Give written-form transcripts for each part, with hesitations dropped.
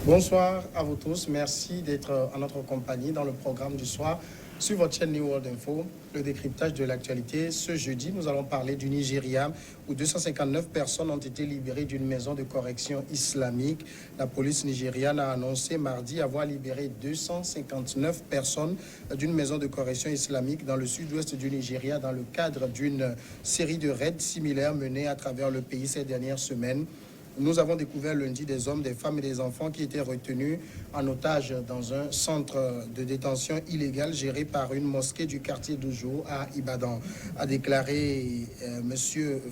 Bonsoir à vous tous. Merci d'être en notre compagnie dans le programme du soir sur votre chaîne New World Info, le décryptage de l'actualité. Ce jeudi, nous allons parler du Nigeria où 259 personnes ont été libérées d'une maison de correction islamique. La police nigériane a annoncé mardi avoir libéré 259 personnes d'une maison de correction islamique dans le sud-ouest du Nigeria dans le cadre d'une série de raids similaires menés à travers le pays ces dernières semaines. Nous avons découvert lundi des hommes, des femmes et des enfants qui étaient retenus en otage dans un centre de détention illégal géré par une mosquée du quartier d'Ojo à Ibadan, a déclaré M.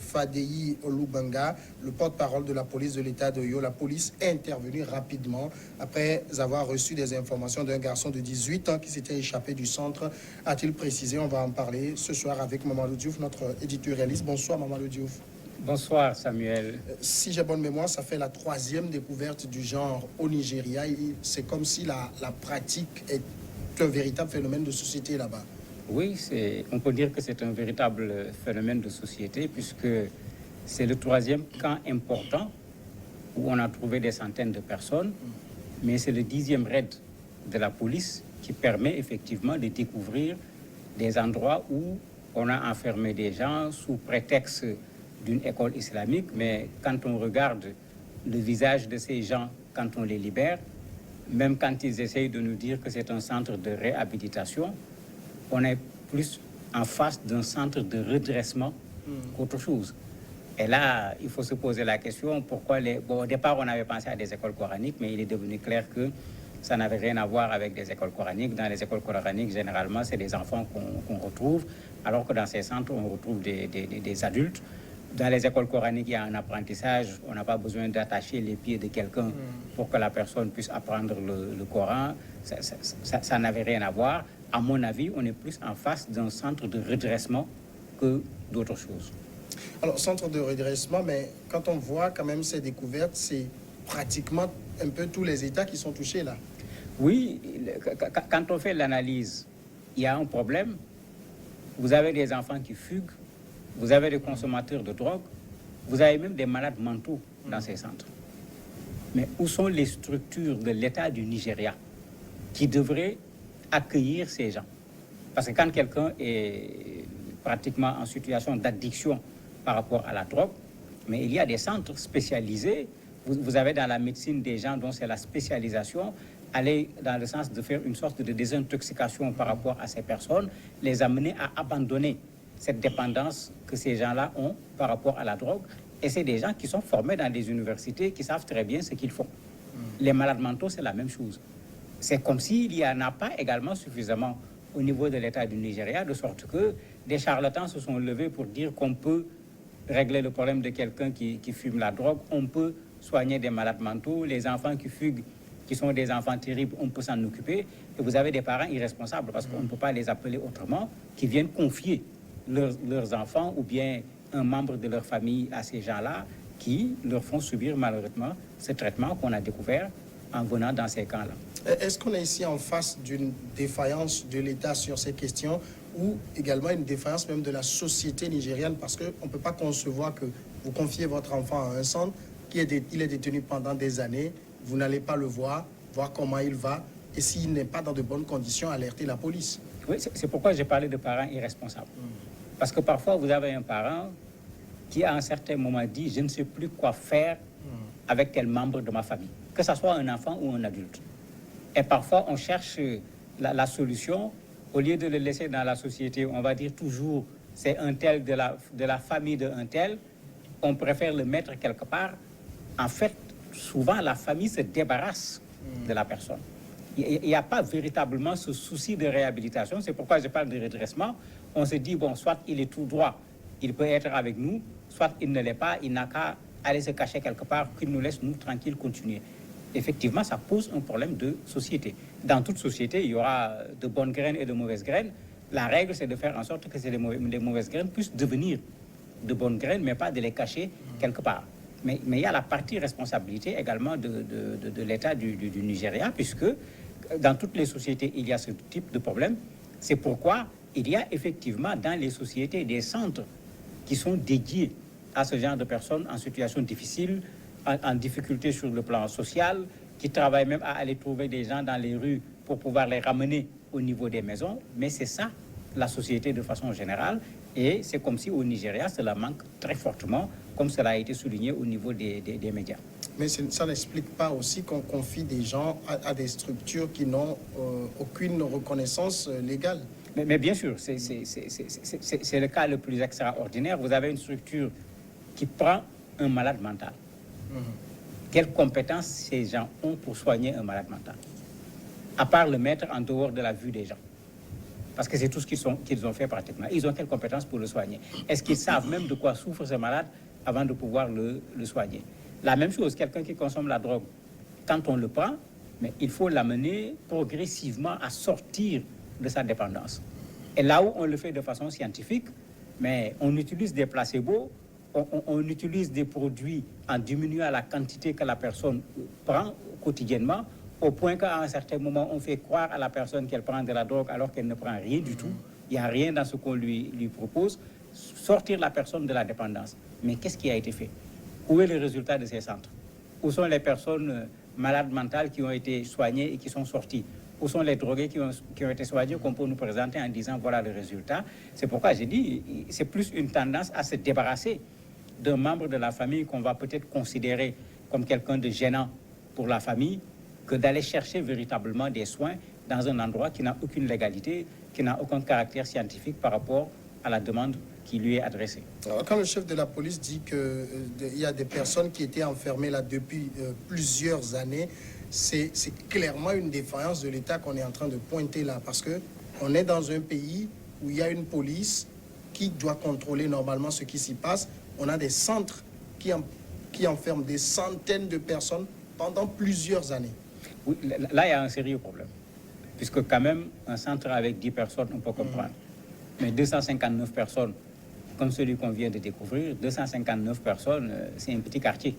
Fadeyi Olubanga, le porte-parole de la police de l'État d'Oyo. La police est intervenue rapidement après avoir reçu des informations d'un garçon de 18 ans qui s'était échappé du centre, a-t-il précisé. On va en parler ce soir avec Mamadou Diouf, notre éditorialiste. Bonsoir Mamadou Diouf. Bonsoir Samuel. Si j'ai bonne mémoire, ça fait la troisième découverte du genre au Nigeria. C'est comme si la pratique est un véritable phénomène de société là-bas. Oui, on peut dire que c'est un véritable phénomène de société puisque c'est le troisième camp important où on a trouvé des centaines de personnes, mais c'est le 10e raid de la police qui permet effectivement de découvrir des endroits où on a enfermé des gens sous prétexte d'une école islamique, mais quand on regarde le visage de ces gens, quand on les libère, même quand ils essayent de nous dire que c'est un centre de réhabilitation, on est plus en face d'un centre de redressement qu'autre chose. Et là, il faut se poser la question, pourquoi au départ, on avait pensé à des écoles coraniques, mais il est devenu clair que ça n'avait rien à voir avec des écoles coraniques. Dans les écoles coraniques, généralement, c'est des enfants qu'on retrouve, alors que dans ces centres, on retrouve des adultes. Dans les écoles coraniques, il y a un apprentissage. On n'a pas besoin d'attacher les pieds de quelqu'un pour que la personne puisse apprendre le Coran. Ça n'avait rien à voir. À mon avis, on est plus en face d'un centre de redressement que d'autres choses. Alors, centre de redressement, mais quand on voit quand même ces découvertes, c'est pratiquement un peu tous les États qui sont touchés là. Oui, quand on fait l'analyse, il y a un problème. Vous avez des enfants qui fuguent. Vous avez des consommateurs de drogue, vous avez même des malades mentaux dans ces centres. Mais où sont les structures de l'État du Nigeria qui devraient accueillir ces gens? Parce que quand quelqu'un est pratiquement en situation d'addiction par rapport à la drogue, mais il y a des centres spécialisés. Vous avez dans la médecine des gens dont c'est la spécialisation, aller dans le sens de faire une sorte de désintoxication par rapport à ces personnes, les amener à abandonner cette dépendance que ces gens-là ont par rapport à la drogue. Et c'est des gens qui sont formés dans des universités qui savent très bien ce qu'ils font. Les malades mentaux, c'est la même chose. C'est comme s'il n'y en a pas également suffisamment au niveau de l'État du Nigeria, de sorte que des charlatans se sont levés pour dire qu'on peut régler le problème de quelqu'un qui fume la drogue, on peut soigner des malades mentaux, les enfants qui fuguent, qui sont des enfants terribles, on peut s'en occuper. Et vous avez des parents irresponsables, parce qu'on ne peut pas les appeler autrement, qui viennent confier leurs enfants ou bien un membre de leur famille à ces gens-là qui leur font subir malheureusement ce traitement qu'on a découvert en venant dans ces camps-là. Est-ce qu'on est ici en face d'une défaillance de l'État sur ces questions ou également une défaillance même de la société nigériane, parce qu'on ne peut pas concevoir que vous confiez votre enfant à un centre, il est détenu pendant des années, vous n'allez pas le voir comment il va, et s'il n'est pas dans de bonnes conditions, alerter la police. Oui, c'est pourquoi j'ai parlé de parents irresponsables. Parce que parfois, vous avez un parent qui, à un certain moment, dit « je ne sais plus quoi faire avec tel membre de ma famille », que ce soit un enfant ou un adulte. Et parfois, on cherche la solution. Au lieu de le laisser dans la société, on va dire toujours « c'est un tel de la famille d'un tel », on préfère le mettre quelque part. En fait, souvent, la famille se débarrasse de la personne. Il n'y a pas véritablement ce souci de réhabilitation. C'est pourquoi je parle de redressement. On se dit, bon, soit il est tout droit, il peut être avec nous, soit il ne l'est pas, il n'a qu'à aller se cacher quelque part, qu'il nous laisse, nous, tranquilles, continuer. Effectivement, ça pose un problème de société. Dans toute société, il y aura de bonnes graines et de mauvaises graines. La règle, c'est de faire en sorte que les mauvaises graines puissent devenir de bonnes graines, mais pas de les cacher quelque part. Mais il y a la partie responsabilité également de l'État du Nigeria, puisque dans toutes les sociétés, il y a ce type de problème. C'est pourquoi il y a effectivement dans les sociétés des centres qui sont dédiés à ce genre de personnes en situation difficile, en difficulté sur le plan social, qui travaillent même à aller trouver des gens dans les rues pour pouvoir les ramener au niveau des maisons. Mais c'est ça, la société de façon générale. Et c'est comme si au Nigeria, cela manque très fortement, comme cela a été souligné au niveau des médias. Mais ça n'explique pas aussi qu'on confie des gens à des structures qui n'ont aucune reconnaissance légale. Mais bien sûr, c'est le cas le plus extraordinaire. Vous avez une structure qui prend un malade mental. Quelles compétences ces gens ont pour soigner un malade mental? À part le mettre en dehors de la vue des gens. Parce que c'est tout ce qu'ils ont fait pratiquement. Ils ont quelles compétences pour le soigner? Est-ce qu'ils savent même de quoi souffre ce malade avant de pouvoir le soigner? La même chose, quelqu'un qui consomme la drogue, quand on le prend, mais il faut l'amener progressivement à sortir de sa dépendance. Et là où on le fait de façon scientifique, mais on utilise des placebos, on utilise des produits en diminuant la quantité que la personne prend quotidiennement, au point qu'à un certain moment, on fait croire à la personne qu'elle prend de la drogue alors qu'elle ne prend rien du tout. Il n'y a rien dans ce qu'on lui propose. Sortir la personne de la dépendance. Mais qu'est-ce qui a été fait? Où est le résultat de ces centres? Où sont les personnes malades mentales qui ont été soignées et qui sont sorties? Où sont les drogués qui ont été soignés qu'on peut nous présenter en disant voilà le résultat? C'est pourquoi j'ai dit c'est plus une tendance à se débarrasser d'un membre de la famille qu'on va peut-être considérer comme quelqu'un de gênant pour la famille que d'aller chercher véritablement des soins dans un endroit qui n'a aucune légalité, qui n'a aucun caractère scientifique par rapport à la demande qui lui est adressée. Alors, quand le chef de la police dit qu'il y a des personnes qui étaient enfermées là depuis plusieurs années, c'est clairement une défaillance de l'État qu'on est en train de pointer là, parce qu'on est dans un pays où il y a une police qui doit contrôler normalement ce qui s'y passe. On a des centres qui enferment des centaines de personnes pendant plusieurs années. Oui, là, il y a un sérieux problème, puisque quand même, un centre avec 10 personnes, on peut comprendre. Mais 259 personnes, comme celui qu'on vient de découvrir, 259 personnes, c'est un petit quartier.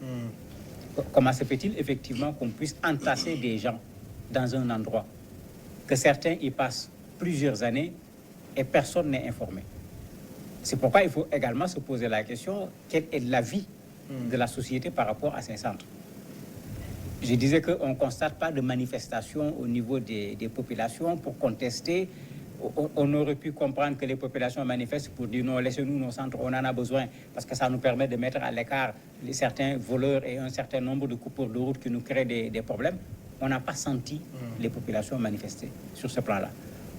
Comment se fait-il effectivement qu'on puisse entasser des gens dans un endroit, que certains y passent plusieurs années et personne n'est informé? C'est pourquoi il faut également se poser la question, quelle est l'avis de la société par rapport à ces centres? Je disais qu'on ne constate pas de manifestation au niveau des populations pour contester. On aurait pu comprendre que les populations manifestent pour dire non, laissez-nous nos centres, on en a besoin, parce que ça nous permet de mettre à l'écart certains voleurs et un certain nombre de coupures de route qui nous créent des problèmes. On n'a pas senti les populations manifester sur ce plan-là.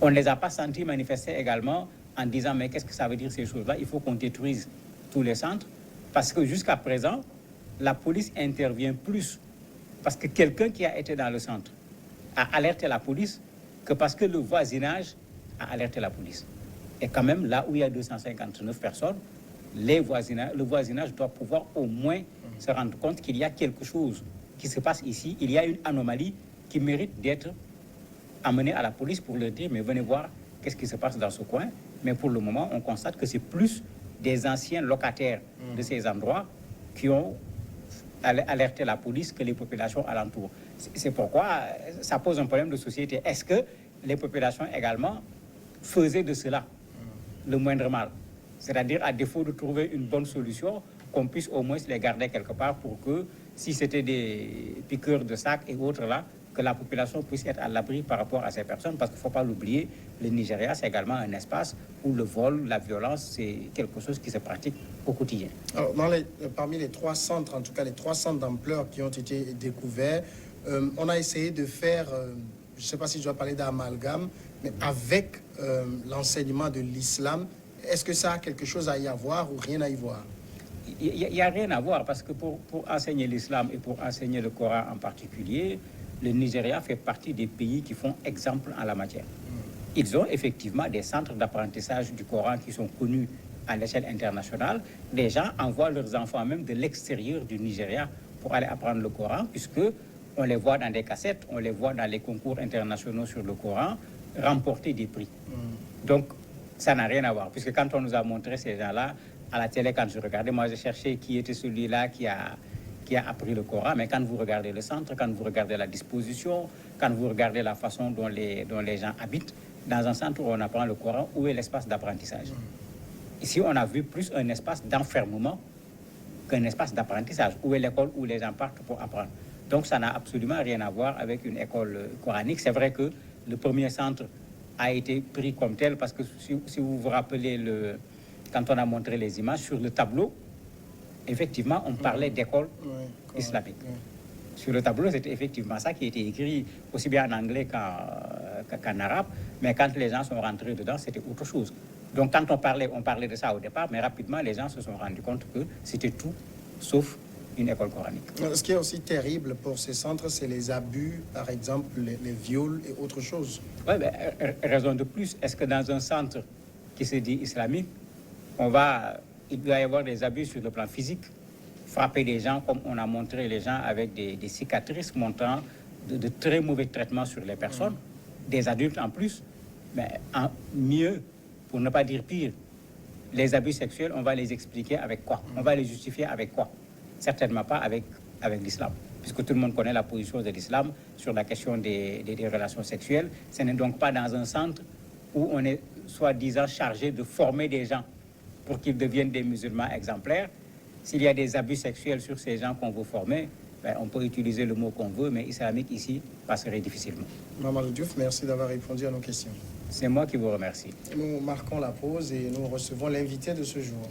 On ne les a pas sentis manifester également en disant mais qu'est-ce que ça veut dire ces choses-là? Il faut qu'on détruise tous les centres, parce que jusqu'à présent, la police intervient plus parce que quelqu'un qui a été dans le centre a alerté la police que parce que le voisinage a alerté la police. Et quand même, là où il y a 259 personnes, le voisinage doit pouvoir au moins se rendre compte qu'il y a quelque chose qui se passe ici, il y a une anomalie qui mérite d'être amenée à la police pour leur dire, mais venez voir qu'est-ce qui se passe dans ce coin. Mais pour le moment, on constate que c'est plus des anciens locataires de ces endroits qui ont alerté la police que les populations alentours. C'est pourquoi ça pose un problème de société. Est-ce que les populations également faisaient de cela le moindre mal? C'est-à-dire, à défaut de trouver une bonne solution, qu'on puisse au moins les garder quelque part pour que, si c'était des piqueurs de sacs et autres là, que la population puisse être à l'abri par rapport à ces personnes, parce qu'il ne faut pas l'oublier, le Nigeria, c'est également un espace où le vol, la violence, c'est quelque chose qui se pratique au quotidien. Alors, parmi les 3 centres, en tout cas les 3 centres d'ampleur qui ont été découverts, on a essayé de faire, je ne sais pas si je dois parler d'amalgame, mais avec l'enseignement de l'islam. Est-ce que ça a quelque chose à y avoir ou rien à y voir? Il n'y a rien à voir, parce que pour enseigner l'islam et pour enseigner le Coran en particulier, le Nigeria fait partie des pays qui font exemple en la matière. Ils ont effectivement des centres d'apprentissage du Coran qui sont connus à l'échelle internationale. Les gens envoient leurs enfants même de l'extérieur du Nigeria pour aller apprendre le Coran, puisque on les voit dans des cassettes, on les voit dans les concours internationaux sur le Coran, remporter des prix. Donc, ça n'a rien à voir, puisque quand on nous a montré ces gens-là, à la télé, quand je regardais, moi, j'ai cherché qui était celui-là qui a appris le Coran, mais quand vous regardez le centre, quand vous regardez la disposition, quand vous regardez la façon dont les gens habitent, dans un centre où on apprend le Coran, où est l'espace d'apprentissage? Ici, on a vu plus un espace d'enfermement qu'un espace d'apprentissage. Où est l'école où les gens partent pour apprendre? Donc ça n'a absolument rien à voir avec une école coranique. C'est vrai que le premier centre a été pris comme tel parce que si vous vous rappelez, quand on a montré les images sur le tableau, effectivement, on parlait d'école islamique. Sur le tableau, c'était effectivement ça qui était écrit aussi bien en anglais qu'en arabe, mais quand les gens sont rentrés dedans, c'était autre chose. Donc quand on parlait de ça au départ, mais rapidement, les gens se sont rendus compte que c'était tout sauf une école coranique. Ce qui est aussi terrible pour ces centres, c'est les abus, par exemple les viols et autre chose. Oui, raison de plus, est-ce que dans un centre qui se dit islamique, il doit y avoir des abus sur le plan physique, frapper des gens comme on a montré les gens avec des cicatrices montrant de très mauvais traitements sur les personnes, des adultes en plus, mais mieux, pour ne pas dire pire, les abus sexuels, on va les expliquer avec quoi? On va les justifier avec quoi? Certainement pas avec l'islam, puisque tout le monde connaît la position de l'islam sur la question des relations sexuelles. Ce n'est donc pas dans un centre où on est soi-disant chargé de former des gens pour qu'ils deviennent des musulmans exemplaires. S'il y a des abus sexuels sur ces gens qu'on veut former, on peut utiliser le mot qu'on veut, mais islamique ici passerait difficilement. Mamadou Diouf, merci d'avoir répondu à nos questions. C'est moi qui vous remercie. Nous marquons la pause et nous recevons l'invité de ce jour.